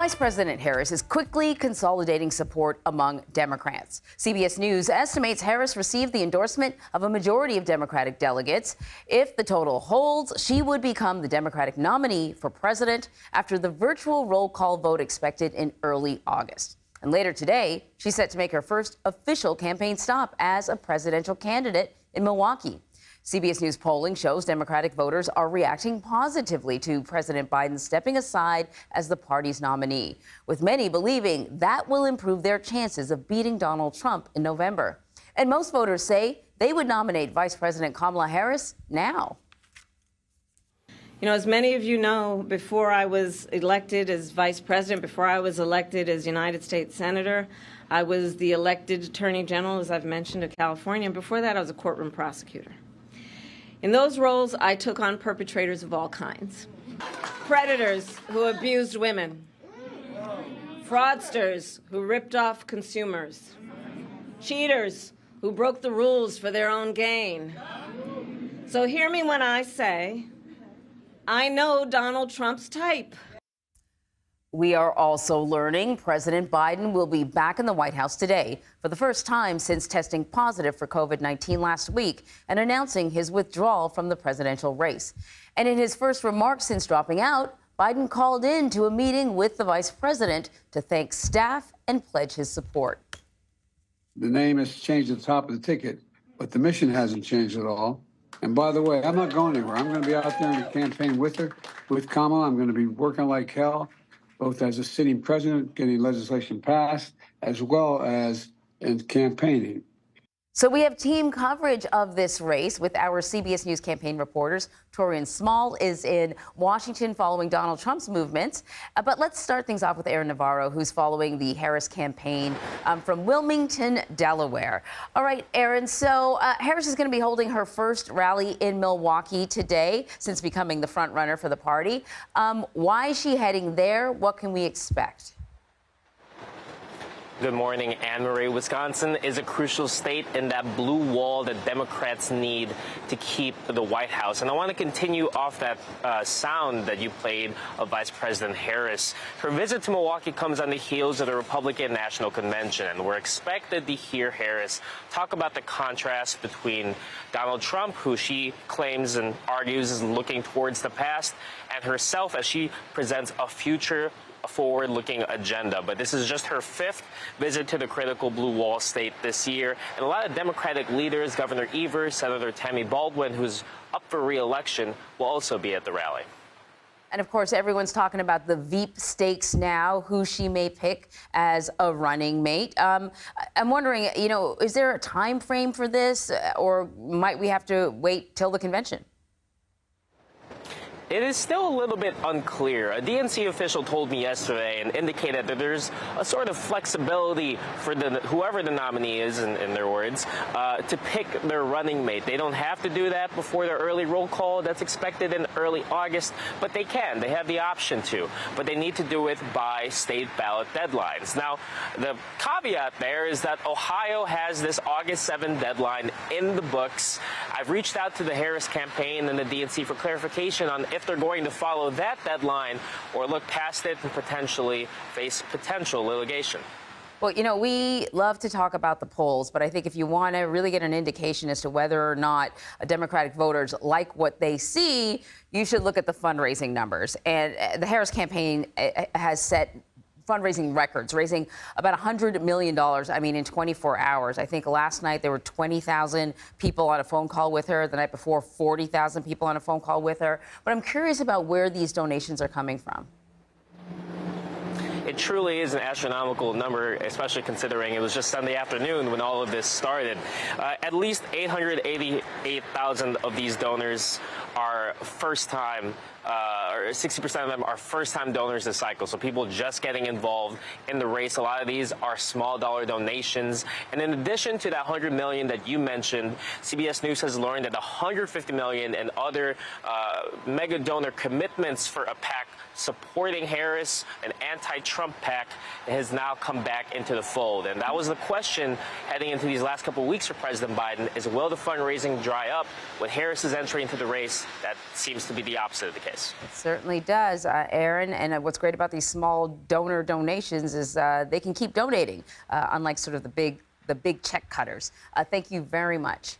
Vice President Harris is quickly consolidating support among Democrats. CBS News estimates Harris received the endorsement of a majority of Democratic delegates. If the total holds, she would become the Democratic nominee for president after the virtual roll call vote expected in early August. And later today, she's set to make her first official campaign stop as a presidential candidate in Milwaukee. CBS News polling shows Democratic voters are reacting positively to President Biden stepping aside as the party's nominee, with many believing that will improve their chances of beating Donald Trump in November. And most voters say they would nominate Vice President Kamala Harris now. You know, as many of you know, before I was elected as vice president, before I was elected as United States Senator, I was the elected Attorney General, as I've mentioned, of California. And before that, I was a courtroom prosecutor. In those roles, I took on perpetrators of all kinds. Predators who abused women. Fraudsters who ripped off consumers. Cheaters who broke the rules for their own gain. So hear me when I say, I know Donald Trump's type. We are also learning President Biden will be back in the White House today for the first time since testing positive for COVID-19 last week and announcing his withdrawal from the presidential race. And in his first remarks since dropping out, Biden called in to a meeting with the vice president to thank staff and pledge his support. The name has changed at the top of the ticket, but the mission hasn't changed at all. And by the way, I'm not going anywhere. I'm going to be out there in the campaign with her, with Kamala. I'm going to be working like hell, both as a sitting president, getting legislation passed, as well as in campaigning. So we have team coverage of this race with our CBS News campaign reporters. Torian Small is in Washington following Donald Trump's movements. But let's start things off with Aaron Navarro, who's following the Harris campaign from Wilmington, Delaware. All right, Aaron, so Harris is going to be holding her first rally in Milwaukee today since becoming the front runner for the party. Why is she heading there? What can we expect? Good morning, Anne-Marie. Wisconsin is a crucial state in that blue wall that Democrats need to keep the White House. And I want to continue off that sound that you played of Vice President Harris. Her visit to Milwaukee comes on the heels of the Republican National Convention, and we're expected to hear Harris talk about the contrast between Donald Trump, who she claims and argues is looking towards the past, and herself as she presents a forward-looking agenda. But this is just her fifth visit to the critical blue wall state this year. And a lot of Democratic leaders, Governor Evers, Senator Tammy Baldwin, who's up for re-election, will also be at the rally. And of course, everyone's talking about the Veep stakes now, who she may pick as a running mate. I'm wondering, you know, is there a time frame for this, or might we have to wait till the convention? It is still a little bit unclear. A DNC official told me yesterday and indicated that there's a sort of flexibility for whoever the nominee is, in their words, to pick their running mate. They don't have to do that before their early roll call that's expected in early August, but they can. They have the option to, but they need to do it by state ballot deadlines. Now, the caveat there is that Ohio has this August 7 deadline in the books. I've reached out to the Harris campaign and the DNC for clarification on if they're going to follow that deadline or look past it and potentially face potential litigation. Well, you know, we love to talk about the polls, but I think if you want to really get an indication as to whether or not Democratic voters like what they see, you should look at the fundraising numbers. And the Harris campaign has set fundraising records, raising about $100 million, in 24 hours. I think last night there were 20,000 people on a phone call with her. The night before, 40,000 people on a phone call with her. But I'm curious about where these donations are coming from. It truly is an astronomical number, especially considering it was just Sunday afternoon when all of this started. At least 888,000 of these donors are first-time, or 60% of them are first-time donors this cycle, so people just getting involved in the race. A lot of these are small-dollar donations. And in addition to that $100 million that you mentioned, CBS News has learned that $150 million and other mega donor commitments for a PAC supporting Harris, an anti-Trump PAC, has now come back into the fold. And that was the question heading into these last couple of weeks for President Biden, is will the fundraising dry up? With Harris's entry into the race, that seems to be the opposite of the case. It certainly does, Aaron. And what's great about these small donor donations is they can keep donating, unlike sort of the big check cutters. Thank you very much.